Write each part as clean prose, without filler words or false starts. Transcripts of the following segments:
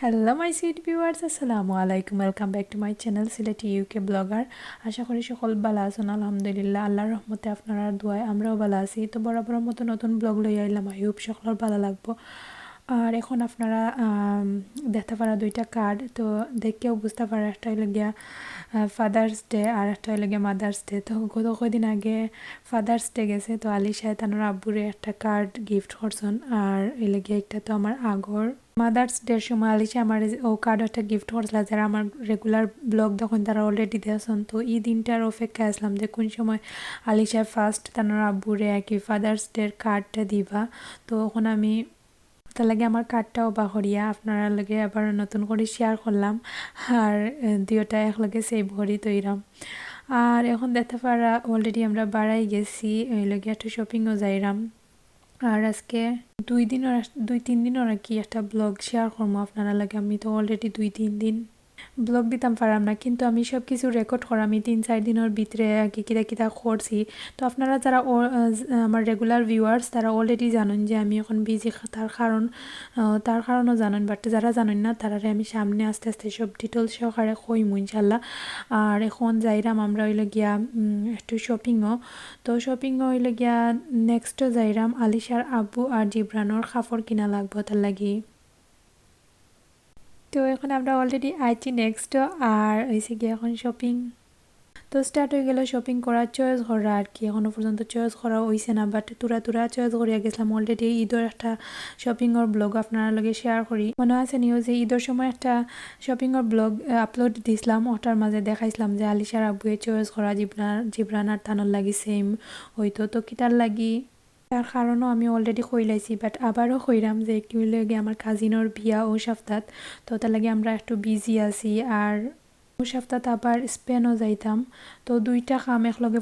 Hello my sweet viewers, আসসালামু আলাইকুম। Welcome back to my channel Sylheti UK blogger. আশা করি সকল ভালো আছেন। আলহামদুলিল্লাহ, আল্লাহর রহমতে আপনারা দোয়ায় আমরাও ভালো আছি। তো বরাবর মতো নতুন ব্লগ লই আইলাম। আই হোপ সকলের ভালো লাগবো। আর এখন আপনারা দেখতে পারা দুইটা কার্ড, তো দেখেও বুঝতে পারা একটা হইলে গিয়া ফাদার্স ডে আর একটা হইলে গিয়া মাদার্স ডে। তো গত কয়দিন আগে ফাদার্স ডে গেছে, তো আলিশায় তানোর আব্বুরে একটা কার্ড গিফট করছেন। আর এলে গিয়া একটা তো আমার আগর মাদার্স ডের সময় আলিশা আমার ও কার্ড একটা গিফট করছিল, যারা আমার রেগুলার ব্লগ তখন তারা অলরেডি দিয়েছেন। তো এই দিনটার অপেক্ষা আসলাম যে কোন সময় আলিশা ফার্স্ট তানোর আব্বুরে আর কি ফাদার্স ডের কার্ডটা দিবা। তো এখন আমি তার লাগে আমার কার্ডটাও বাহরিয়া আপনারা লগে আবার নতুন করে শেয়ার করলাম। আর দুইটা একলগে সেভ করি তৈরাম। আর এখন দেখতে পারা অলরেডি আমরা বাড়াই গেছি, ওই লগে একটু শপিংও যাইরাম। আর আজকে 2-3 দিন আর কি একটা ব্লগ শেয়ার করবো আপনারা লাগে। আমি তো অলরেডি 2-3 দিন ব্লগ দিতাম পারাম না, কিন্তু আমি সব কিছু রেকর্ড করা আমি 3-4 দিনের ভিতরে আর কি কিতা কিতা করছি। তো আপনারা যারা আমার রেগুলার ভিউয়ার্স তারা অলরেডি জানেন যে আমি এখন বিজি, তার কারণও জানেন। বাট যারা জানেন না তারারে আমি সামনে আস্তে আস্তে সব ডিটেলস সহকারে কইমু ইনশাল্লাহ। আর এখন যাইরাম আমরা হইলে গিয়া একটু শপিংও। তো শপিংও হইলে গিয়া নেক্সটও যাইরাম আলিশার আব্বু আর জিব্রানোর কাপড় কিনা লাগবো তার লাগি। তো এখন আমরা অলরেডি আইছি নেক্সট, আর হয়েছে গিয়ে এখন শপিং তো স্টার্ট হয়ে গেল। শপিং করার চয়েস করা আর কি, এখনও পর্যন্ত চয়েস করা হয়েছে না, বাট তুরা চয়েস করিয়া গেছিলাম অলরেডি। ঈদের একটা শপিংয়ের ব্লগ আপনার লগে শেয়ার করি, মনে আছে নিও যে ঈদের সময় একটা শপিংয়ের ব্লগ আপলোড দিছিলাম। ওটার মাঝে দেখাইছিলাম যে আলিশার আব্বুয়ে চয়েস করা জিব্রানার থানোর লাগি সেম হইতো। তো কিতার লাগি তার কারণও আমি অলরেডি কইলাইছি, বাট আবারও কইরাম যে কি লাগে আমার কাজিনের বিয়া ও সপ্তাহ। তো তার লাগে আমরা একটু বিজি আছি। আর ও সপ্তাহ আবার স্পেনও যাইতাম। তো দুইটা কাম একলগে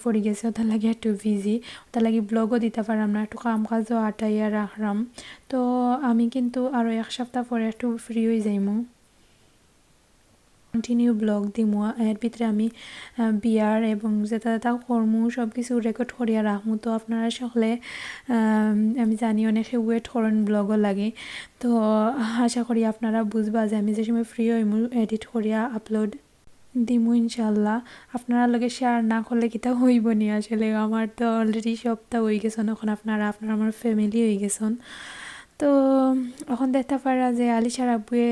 পড়ে গেছে, তার লাগে একটু বিজি, তার লাগে ব্লগও দিতে পারলাম না, একটু কাম কাজও আটাইয়া রাখলাম। তো আমি কিন্তু আরও 1 সপ্তাহ পরে একটু ফ্রি হয়ে যাইমু, কন্টিনিউ ব্লগ দিমু। এর ভিতরে আমি বিয়ার এবং যেটা করমু সব কিছু রেকর্ড করিয়া রাখমু। তো আপনারা সকলে আমি জানি অনেকে ওয়েট করেন ব্লগও লাগে। তো আশা করি আপনারা বুঝবা যে আমি যে সময় ফ্রি হইমু এডিট করিয়া আপলোড দিমু ইনশাল্লাহ। আপনারা লগে শেয়ার না করলে কিতা হইব নি। আসলে আমার তো অলরেডি সপ্তাহ হয়ে গেছেন, এখন আপনারা আমার ফ্যামিলি হয়ে গেছেন। তো এখন দেখতে পারা যে আলিশার আব্বুয়ে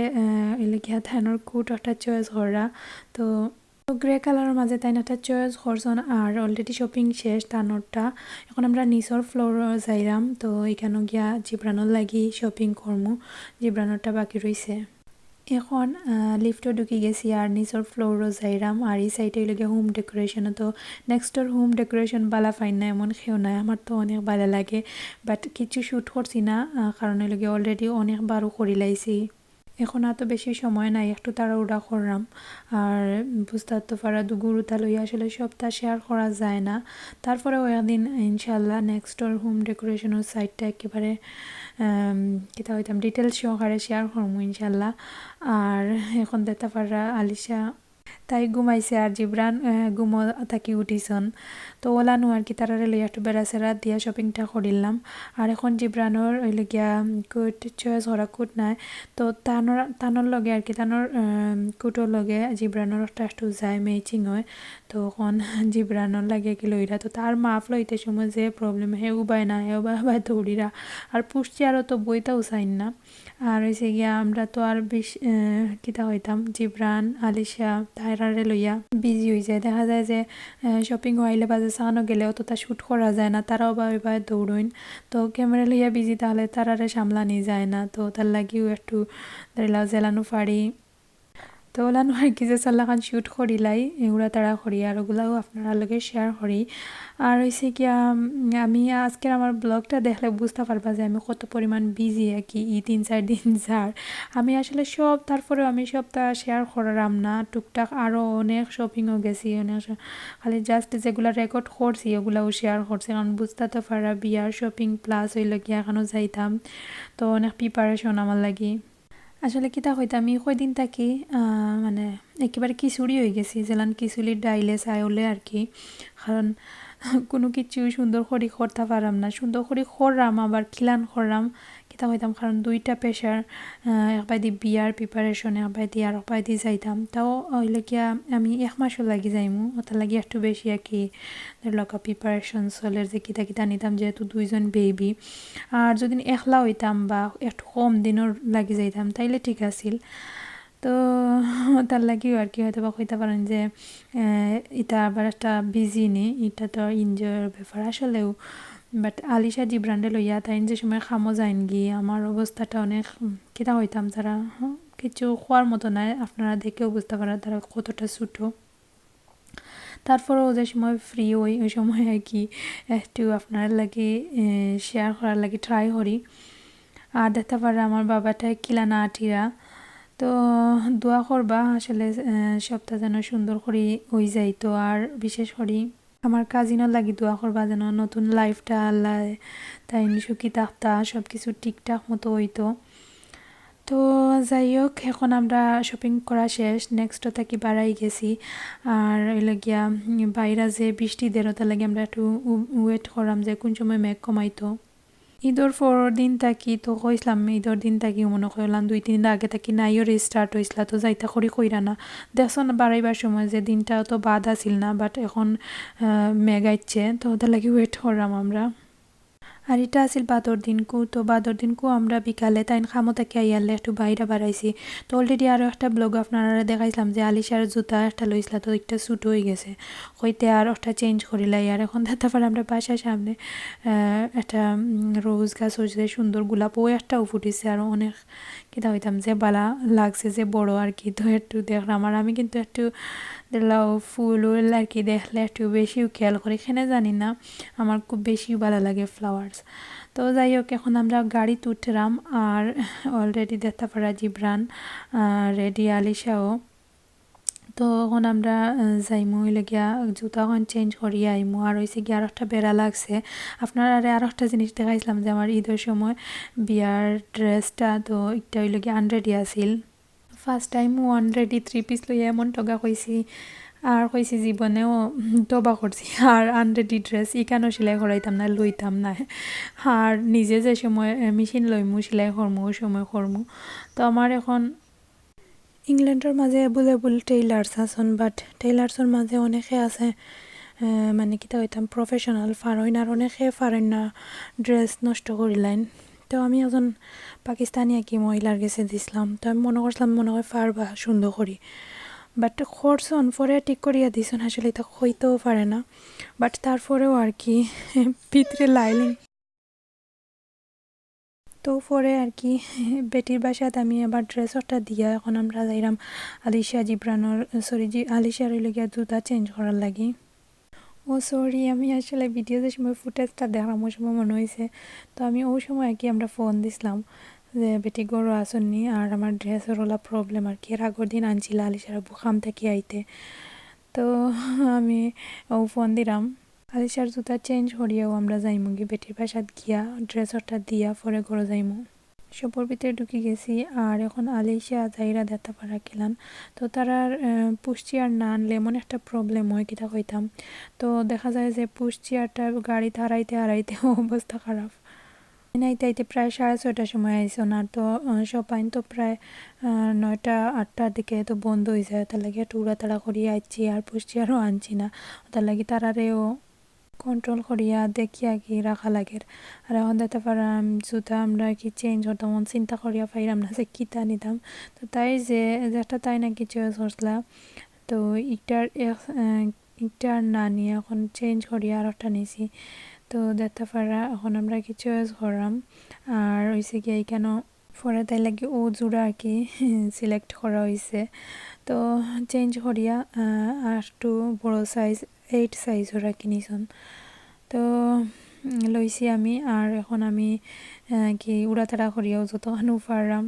এলাকিয়া থানোর কুট একটা চয়েস করা। তো গ্রে কালারের মাঝে তাই একটা চয়েস করছেন। আর অলরেডি শপিং শেষ থানোরটা, এখন আমরা নিচর ফ্লোর যাইরাম। তো এখানে গিয়া জিব্রানোর লাগি শপিং করমু, জিব্রানোরটা বাকি রয়েছে। এখন লিফটও ঢুকি গেছি আর নিচর ফ্লোরও যাইরাম। আর এই সাইডে লাগে হোম ডেকোরেশনও। তো নেক্সটর হোম ডেকোরেশন বালা ফাইন না, এমন খেয়েও নাই, আমার তো অনেক ভালো লাগে। বাট কিছু শ্যুট করছি না, কারণ লাগে অলরেডি অনেকবারও করি লাইছি। এখন এত বেশি সময় নাই, একটু তাড়াহুড়া করলাম। আর বুঝতে তো পারা গুরুতা লইয়া আসলে সবটা শেয়ার করা যায় না। তারপরেও একদিন ইনশাল্লাহ নেক্সটর হোম ডেকোরেশনের সাইডটা একেবারে কিতা হইতাম ডিটেলস সহকারে শেয়ার করবো ইনশাল্লাহ। আর এখন দেখতে পারা আলিশা তাই ঘুমাইছে আর জিব্রান ঘুমো থাকি উঠিছন। তো ওলানো আর কি তারারে লইয়া একটু বেড়াচেরা দিয়া শপিংটা করিলাম। আর এখন জিব্রানোর ওইলে গিয়া কুট চয়েস করা কুট নাই। তো তানোর লগে আর কি তানোর কুটোর লগে জিব্রানোর একটু যায় ম্যাচিং হয়। তো এখন জিব্রানোর লাগে কি লইরা, তো তার মাফ লইতে সময় যে প্রবলেম হে উবায় না হে উবায় দৌড়িরা। আর পুষছি আরও তো বইটাও চাইন না। আর হয়েছে গিয়া আমরা তো আর বেশি কিতা হইতাম জিব্রান আলিশা তাইরারে লইয়া বিজি হয়ে যায়। দেখা যায় যে শপিং আইলে বাজে চানো গেলেও তো তা শ্যুট করা যায় না, তারাও এবার দৌড়ইন। তো ক্যামেরা লইয়া বিজি তাহলে তারারে সামলানি যায় না। তো তার লাগিও একটু ধরিলাও জেলানো পারি। তো ওলানো আর কি যে চাল্লাখান শ্যুট করিলাই এগুলা তারা করি, আর ওগুলাও আপনারা লগে শেয়ার করি। আর হয়েছে কি আমি আজকের আমার ব্লগটা দেখলে বুঝতে পারবা যে আমি কত পরিমাণ বিজি আর কি এই 3-4 দিন যার। আমি আসলে তারপরেও আমি সবটা শেয়ার করালাম না, টুকটাক আরও অনেক শপিংও গেছি, অনেক খালি জাস্ট যেগুলো রেকর্ড করছি ওগুলাও শেয়ার করছি, কারণ বুঝতে তো পারা বিয়ার শপিং প্লাস হইল গিয়া এখনও যাইতাম। তো অনেক প্রিপারেশন আমার লাগি। আসলে কিতা হইতে আমি কয়দিন থাকি মানে একেবারে খিচুড়ি হয়ে গেছি, যেলান খিচুড়ির ডাইলে চাইলে আর কি। কারণ কোনো কিছু সুন্দর করে করতে পারাম না, সুন্দর করে করলাম আবার খিলান করলাম, কিতা হইতাম কারণ দুইটা প্রেশার একবাইদি বিয়ার প্রিপারেশন একবাইদি আর একবাইদি যাইতাম তাও হইলে গিয়া আমি 1 মাসও লাগি যাইমু ওটার লাগি একটু বেশি আর কি লকা প্রিপারেশন চলের যে কিতা কিতা নিতাম যেহেতু 2জন বেবি আর যদি একলা হইতাম বা একটু কম দিনের লাগি যাইতাম তাইলে ঠিক আছিল তো তার লাগিও আর কি হয়তো বা কইতে পারেন যে এটা আবার একটা বিজি নি এটা তো এনজয়ের ব্যাপার আসলেও বাট আলিশা জিব্রান্ডে লইয়া তাই যে সময় খামো যাইন গিয়ে আমার অবস্থাটা অনেক কিতা হইতাম তারা কিছু খোয়ার মতো নাই আপনারা দেখেও বুঝতে পারেন তারা কতটা ছোটো তারপরেও যে সময় ফ্রি হই ওই সময় আর কি একটু আপনার লাগে শেয়ার করার লাগে ট্রাই করি আর দেখতে পারে আমার বাবাটা কিলানা আটিরা তো দোয়া করবা আসলে সপ্তাহ যেন সুন্দর করে হয়ে যাইতো আর বিশেষ করে আমার কাজিনও লাগি দোয়া করবা যেন নতুন লাইফটা আল্লাহ তাই সুখী থাকতা সব কিছু ঠিকঠাক মতো হইতো তো যাই হোক এখন আমরা শপিং করা শেষ নেক্সট থাকি বাড়াই গেছি আর ওইলে গিয়া বাইরা যে বৃষ্টি দেরতা লাগে আমরা একটু ওয়েট করাম যে কোন সময় মেঘ কমাইতো ঈদর দিন থাকি তো কইসলাম ঈদর দিন থাকি মনে করলাম 2-3 দিন আগে থাকি নাইও রেস্টার্ট হয়েছিল তো যাইতা করি কইরা না দেখছো না বাড়াইবার সময় যে দিনটা তো বাদ আসিল না বাট এখন মেঘাইছে তো ওদের লাগে ওয়েট করলাম আমরা আর এটা আছিল বাদর দিনকু তো বাদর দিনকু আমরা বিকালে তাইন খামো থেকে আইয়ালে একটু বাইরে বাড়াইছি তো অলরেডি আরও একটা ব্লগ আপনারা দেখাইছিলাম যে আলিশার জুতা একটা লইছিলা তো একটা শ্যুট হয়ে গেছে হইতে আর একটা চেঞ্জ করিলাই আর এখন তারপর আমরা বাসার সামনে একটা রোজ গাছ হয়েছে সুন্দর গোলাপও একটাও ফুটিছে আর অনেক কিতা হইতাম যে বালা লাগছে যে বড় আর কি তো একটু দেখলাম আর আমি কিন্তু একটু দেখলাম ফুল আর কি দেখলে একটু বেশিও খেয়াল করি এখানে জানি না আমার খুব বেশি ভালো লাগে ফ্লাওয়ার্স তো যাই হোক এখন আমরা গাড়ি উঠলাম আর অলরেডি দেখতে পারা জিব্রান রেডি আলিশাও তো এখন আমরা যাইমু গিয়া জুতা এখন চেঞ্জ করিয়া আইমু আর হয়েছে গিয়ে আর একটা বেড়া লাগছে আপনার আর একটা জিনিস দেখাইছিলাম যে আমার ঈদের সময় বিয়ার ড্রেসটা তো একটা হইলে গিয়ে আনরেডি আছিল ফার্স্ট টাইম আনরেডি 3 পিস লইয়া এমন টগা কইছি আর কইছি জীবনেও তবা করছি আর আনরেডি ড্রেস ইকানো সেলাই করাইতাম না লইতাম না আর নিজে যে সময় মেশিন লইমু সেলাই করমু ওই সময় করমু তো আমার এখন ইংল্যান্ডের মাঝে অ্যাভেলেবল টেইলার্স আছেন বাট টেইলার্সের মাঝে অনেকে আছে মানে কিতা হইতাম প্রফেশনাল ফারইন আর অনেকে ফারেন না ড্রেস নষ্ট করিলেন তো আমি একজন পাকিস্তানি কি মহিলার গেছে দিছিলাম তো আমি মনে করছিলাম মনে হয় ফারবা সুন্দর করি বাট খরচন পরে ঠিক করিয়া দিছেন আসলে এটা হইতেও পারে না বাট তারপরেও আর কি ভিতরে লাইলিং তো পরে আর কি বেটির বাসাত আমি আবার ড্রেসটা দিয়া এখন আমরা যাইলাম আলিশা জিব্রানোর আলিশার লেগে জুতা চেঞ্জ করার লাগি ও সরি আমি আসলে ভিডিও যে সময় ফুটেজটা দেখলাম ওই সময় মনে হয়েছে তো আমি ওই সময় আর কি আমরা ফোন দিছিলাম যে বেটি গরু আসননি আর আমার ড্রেসের ওলা প্রবলেম আর কি এর আগের দিন আনছিল আলিশার বুখাম থেকে আইতে তো আমি ও ফোন দিলাম আলিশার জুতা চেঞ্জ করিয়াও আমরা যাইমু গিয়ে বেটির বাসাত গিয়া ড্রেসরটা দিয়া পরে ঘরে যাইমু সপর ভিতরে ঢুকে গেছি আর এখন আলিশা যাইরা দেখতে পারা গেলাম তো তারার পুষ্টি আর না আনলে এমন একটা প্রবলেম হয় কিতা কইতাম তো দেখা যায় যে পুষ্টি আরটা গাড়ি হারাইতে হারাইতে অবস্থা খারাপ নাইতে প্রায় 6:30টার সময় আইসো না তো সব আইন তো প্রায় 9টা-8টার দিকে তো বন্ধ হয়ে যায় তার লাগে একটু উড়াতাড়া করিয়া আইছি আর পুষ্টি আরও আনছি না তার লাগে তারারেও কন্ট্রোল করিয়া দেখিয়া কি রাখা লাগে আর এখন দেখতে পারাম জুতা আমরা কি চেঞ্জ হতাম চিন্তা করিয়া পাইলাম না যে কিতা নিতাম তো তাই যে একটা তাই নাকি চয়েস করছিলাম তো ইটার না নিয়ে এখন চেঞ্জ করিয়া আর একটা নিছি তো দেখতে পারা এখন আমরা কি চয়েস করলাম আর হয়েছে কি কেন পরে তাই লাগে ও জোড়া আর কি সিলেক্ট করা হয়েছে তো চেঞ্জ করিয়া আর একটু বড় সাইজ 8 সাইজের আর কি নিছন তো লইছি আমি আর এখন আমি কি উড়াতাড়া করিয়াও যতক্ষণ পারলাম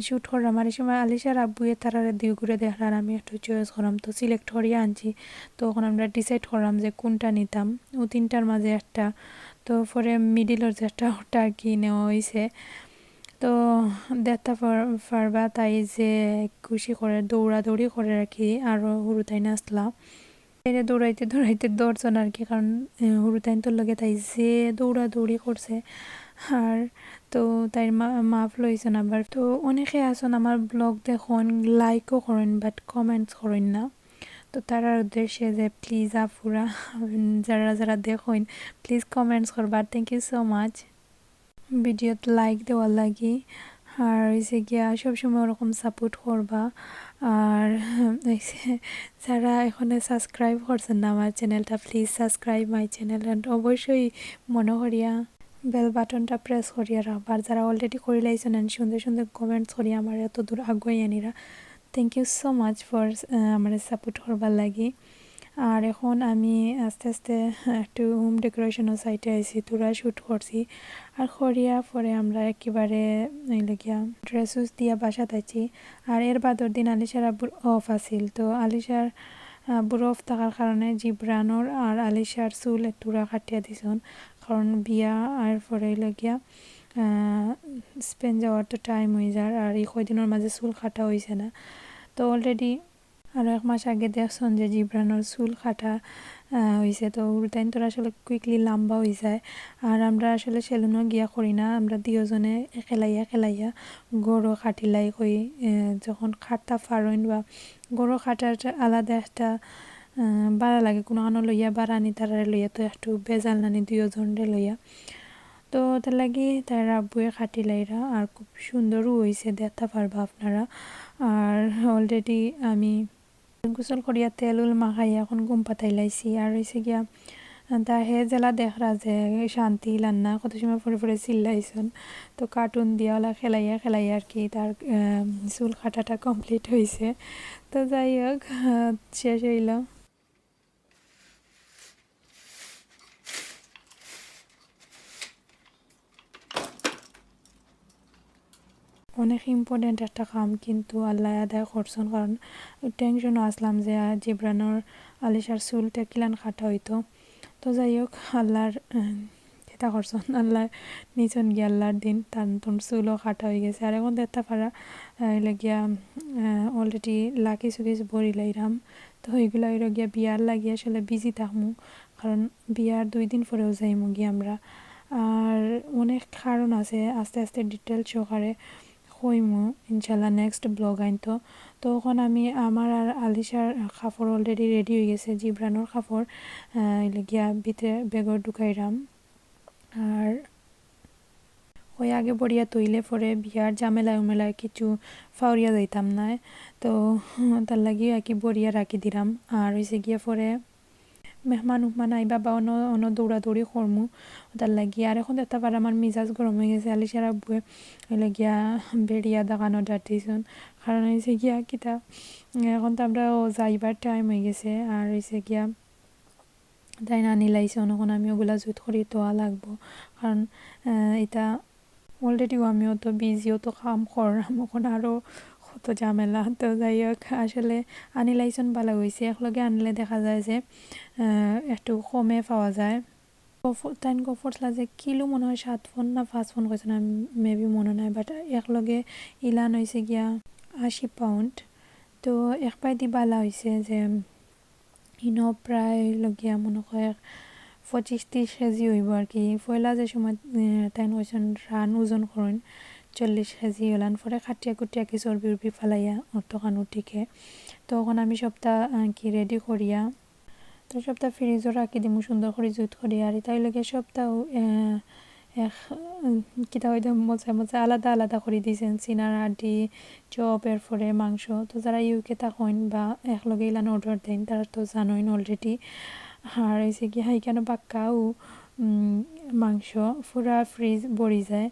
শ্যুট করলাম আর এই সময় আলিশার আব্বুয়ে তারারে দুই ঘুরে দেখলাম আমি একটু চয়েস করলাম তো সিলেক্ট করিয়া আনছি তো এখন আমরা ডিসাইড করলাম যে কোনটা নিতাম ও 3টার মাঝে একটা তো পরে মিডিলের যে একটা ওটা আর কি নেওয়া হয়েছে তো দেখতে পারবা তাই যে খুশি করে দৌড়াদৌড়ি করে আর কি আরও হুরুতাইন আসলাম দৌড়াইতে দৌড়াইতে দৌড়ছেন আর কি কারণ হুরুতাইন তোর লগে তাই যে দৌড়াদৌড়ি করছে আর তো তাই মাফ লইছেন আবার। তো অনেকে আছেন আমার ব্লগ দেখুন, লাইকও করেন বাট কমেন্টস করেন না। তো তারার উদ্দেশ্যে যে প্লিজ আপুরা যারা যারা দেখুন প্লিজ কমেন্টস করবা। থ্যাংক ইউ সো মাচ ভিডিওত লাইক দেওয়ার লাগি। আর হয়েছে গিয়া সবসময় ওরকম সাপোর্ট করবা। আর যারা এখানে সাবস্ক্রাইব করছেন না আমার চ্যানেলটা, please subscribe my channel and অবশ্যই মনে করিয়া বেল বাটনটা প্রেস করিয়া রাখবার। যারা অলরেডি করে লাইছেন সুন্দর সুন্দর কমেন্টস করিয়া আমার এত দূর আগুয়াই আনিরা। Thank you so much for আমার সাপোর্ট করবার লাগি। আর এখন আমি আস্তে আস্তে একটু হোম ডেকোরেশনের সাইটে আইছি, তোরা শ্যুট করছি। আর করিয়া পরে আমরা একেবারে গিয়া ড্রেস উস দিয়া বাসাত আইছি। আর এর বাদর দিন আলিশার আব্বুর অফ আছিল, তো আলিশার আব্বুর অফ থাকার কারণে জিব্রানোর আর আলিশার চুল তোরা কাটিয়া দিছন, কারণ বিয়া আর পরে গিয়া স্পেন যাওয়ার তো টাইম হয়ে যায়। আর এই কয়দিনের মাঝে চুল কাটা হয়েছে না। তো অলরেডি আর 1 মাস আগে দেখছেন যে জিব্রানোর চুল কাটা হয়েছে। তো টাইম তোরা আসলে কুইকলি লম্বা হয়ে যায়। আর আমরা আসলে সেলুনও গিয়া করি না, আমরা দুজনে খেলাইয়া গরু কাটিলাই কই। যখন খাটতা পারেন বা গরু কাটার আলাদা একটা বাড়া লাগে, কোনো আনো লইয়া বাড়ানি তারা লইয়া তো একটু বেজাল নানি দুজনরে লইয়া। তো তার লাগি তার আব্বুয়ে খাটিলাইরা আর খুব সুন্দরও হয়েছে, দেখতে পারবা আপনারা। আর অলরেডি আমি গোসল করিয়া তেল উল মাখাইয়া এখন ঘুম পাতাই লাইছি। আর হয়েছে গিয়া তা হে জেলা দেখরা যে শান্তি লান্না কত সময় পরে চিল্লাইছন। তো কার্টুন দিয়া ওলা খেলাইয়া আর কি তার চুল কাটাটা কমপ্লিট হয়েছে। তো যাই হোক শেষ হইল। অনেক ইম্পর্টেন্ট একটা কাম, কিন্তু আল্লাহ আদায় করছেন, কারণ টেনশনও আসলাম যে জিব্রানোর আলিশার চুলটা কিলান কাটা হইতো। তো যাই হোক আল্লাহর চিন্তা করছেন, আল্লাহ নিচন গিয়া আল্লাহর দিন তার নতুন চুলও কাটা হয়ে গেছে। আর এখন দেখতে পারা গিয়া অলরেডি লাকি সুকিস ভরি লাইরাম। তো ওইগুলা গিয়া বিয়ার লাগিয়ে আসলে বিজি থাকমু, কারণ বিয়ার 2 দিন পরেও যাইমু গিয়ে আমরা। আর অনেক কারণ আছে, আস্তে আস্তে ডিটেল সহকারে হইমু ইনশাল্লাহ নেক্সট ব্লগ আইনতো। তো এখন আমি আমার আর আলিশার কাপড় অলরেডি রেডি হয়ে গেছে, জিব্রানোর কাপড় গিয়া ভিতরে বেগর ঢুকাইরাম। আর ওই আগে বড়িয়া তৈলে পরে বিয়ার ঝামেলায় কিছু ফাউরিয়া যাইতাম না, তো তার লাগি আর কি বড়িয়া রাখি দিলাম। আর হয়েছে গিয়া পরে মেহমান আইবা বা অন্য দৌড়াদৌড়ি করমু, তার লাগি। আর এখন দেখতে পারে আমার মিজাজ গরম হয়ে গেছে। আলিশার আব্বুয়ে হইলে গিয়া বেড়িয়া দেখানো ডাটিছন, কারণ হয়েছে গিয়া কিতা এখন তো আমরা যাইবার টাইম হয়ে গেছে। আর হয়েছে গিয়া তাই না নিলাইছে, এখন আমি ওগুলা জুত করি তোয়া লাগবো, কারণ এটা অলরেডিও আমিও তো বিজিও তো কাম করাম, এখন আরও কত ঝামেলা। তো যাই হোক আসলে আনিলাইছন ভালো হয়েছে, একলগে আনলে দেখা যায় যে একটু কমে পাওয়া যায়। তাইন গফরসলা যে কিলো মনে হয় 7 ফোন না 5 ফোন কইছে না, মেবি মনে নাই, বাট একলগে ইলান হয়েছে গিয়া 80 পাউন্ড। তো এক পাই দি বালা হয়েছে যে ইনো প্রায় লগিয়া মনে হয় 25-30 কেজি হইব আর কি। পয়লা যে সময় তাই কইছেন রান ওজন করেন 40 কেজি হলান, পরে খাটিয়া কুটিয়া কি চর্বি উর্বি ফালাইয়া অতখান উঠিকে। তো এখন আমি সপ্তাহ কি রেডি করিয়া তো সপ্তাহ ফ্রিজও রাখি দিমু সুন্দর করে জুত করিয়া। আর তাই লগে সপ্তাহ এক কিতা হইতে মজা আলাদা করে দিয়েছেন, চিনার আডি চপ এরপরে মাংস। তো যারা ইউকে থাকেন বা একলগে ইলান অর্ডার দেন তারা তো জানোইন অলরেডি। আর হয়েছে কি হাই কেন পাক্কাও মাংস পুরা ফ্রিজ ভরি যায়।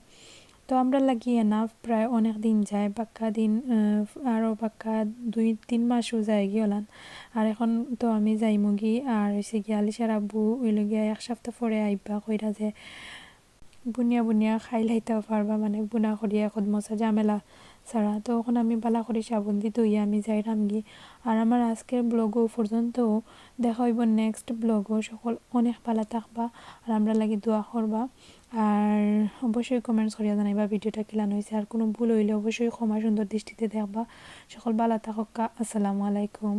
তো আমরা লাগিয়ে না প্রায় অনেক দিন যায়, পাক্কা দিন আরও পাক্কা 2-3 মাসও যায় গিয়েলান। আর এখন তো আমি যাইমুগি। আর হয়েছে গিয়ে আলিশার আব্বু ওইলে গিয়া 1 সপ্তাহ পরে আইবা কইরা যে বুনিয়া খাই লাইতেও পারবা, মানে বুনা করিয়া এখন মশা ঝামেলা ছাড়া। তো এখন আমি বালা করি সাবন দি ধুইয়া আমি যাইরাম গি। আর আমার আজকের ব্লগও পর্যন্ত, দেখা হইব নেক্সট ব্লগও। সকল অনেক ভালো থাকবা আর আমরা লাগি দোয়া করবা। আর অবশ্যই কমেন্টস করিয়া জানাইবা ভিডিওটা কিলান হয়েছে। আর কোনো ভুল হইলে অবশ্যই ক্ষমা সুন্দর দৃষ্টিতে দেখবা। সকল ভালো থাকা, আসসালামু আলাইকুম।